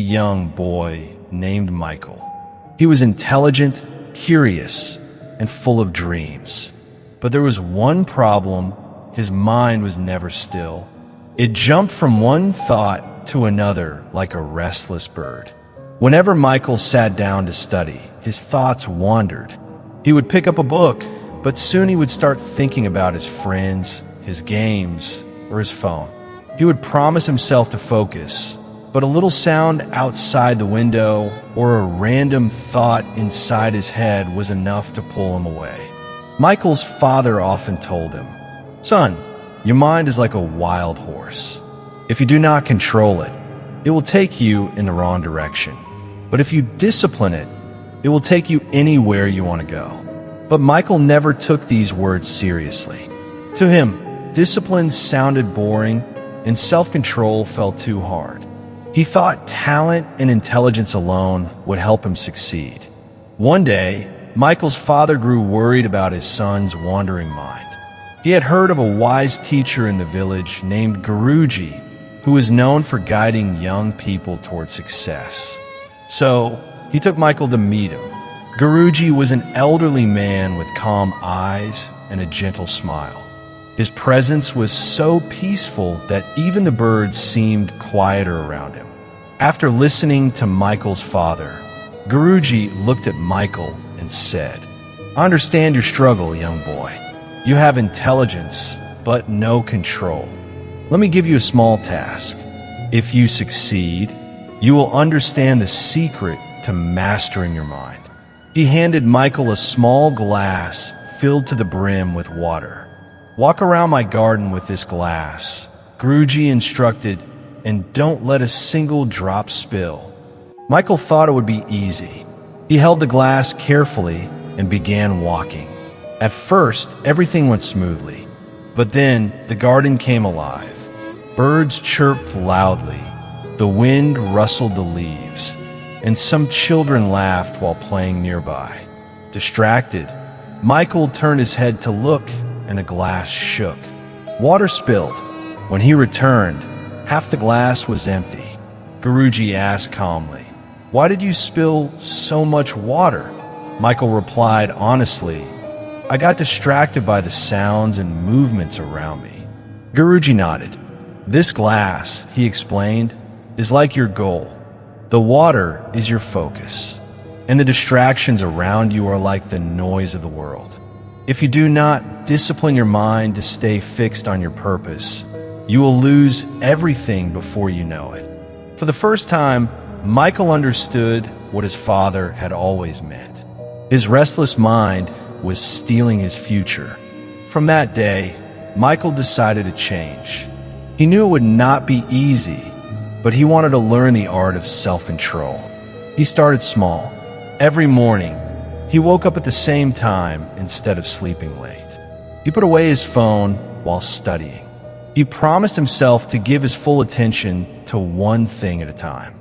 young boy named Michael. He was intelligent, curious, and full of dreams. But there was one problem: his mind was never still. It jumped from one thought to another like a restless bird. Whenever Michael sat down to study, his thoughts wandered. He would pick up a book, but soon he would start thinking about his friends, his games, or his phone. He would promise himself to focus, but a little sound outside the window or a random thought inside his head was enough to pull him away. Michael's father often told him, "Son, your mind is like a wild horse. If you do not control it, it will take you in the wrong direction. But if you discipline it, it will take you anywhere you want to go." But Michael never took these words seriously. To him, discipline sounded boring and self-control felt too hard. He thought talent and intelligence alone would help him succeed. One day, Michael's father grew worried about his son's wandering mind. He had heard of a wise teacher in the village named Guruji, who was known for guiding young people toward success. So, he took Michael to meet him. Guruji was an elderly man with calm eyes and a gentle smile. His presence was so peaceful that even the birds seemed quieter around him. After listening to Michael's father, Guruji looked at Michael and said, "I understand your struggle, young boy. You have intelligence, but no control. Let me give you a small task. If you succeed, you will understand the secret to mastering your mind." He handed Michael a small glass filled to the brim with water. "Walk around my garden with this glass," Guruji instructed, "and don't let a single drop spill." Michael thought it would be easy. He held the glass carefully and began walking. At first, everything went smoothly, but then the garden came alive. Birds chirped loudly, the wind rustled the leaves, and some children laughed while playing nearby. Distracted, Michael turned his head to look, and the glass shook. Water spilled. When he returned, half the glass was empty. Guruji asked calmly, "Why did you spill so much water?" Michael replied honestly, "I got distracted by the sounds and movements around me." Guruji nodded. "This glass," he explained, "is like your goal. The water is your focus, and the distractions around you are like the noise of the world. If you do not discipline your mind to stay fixed on your purpose, you will lose everything before you know it." For the first time, Michael understood what his father had always meant. His restless mind was stealing his future. From that day, Michael decided to change. He knew it would not be easy, but he wanted to learn the art of self-control. He started small. Every morning, he woke up at the same time instead of sleeping late. He put away his phone while studying. He promised himself to give his full attention to one thing at a time.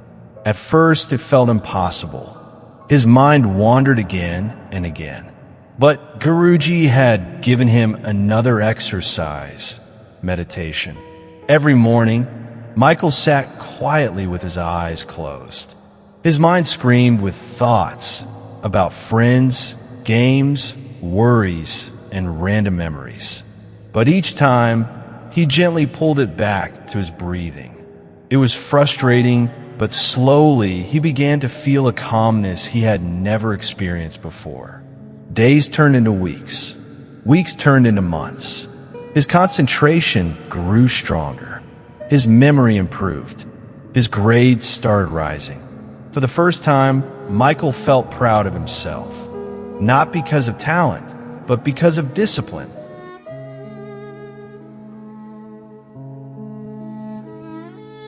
At first, it felt impossible. His mind wandered again and again. But Guruji had given him another exercise: meditation. Every morning, Michael sat quietly with his eyes closed. His mind screamed with thoughts about friends, games, worries, and random memories. But each time, he gently pulled it back to his breathing. It was frustrating, but slowly he began to feel a calmness he had never experienced before. Days turned into weeks. Weeks turned into months. His concentration grew stronger. His memory improved. His grades started rising. For the first time, Michael felt proud of himself, not because of talent, but because of discipline.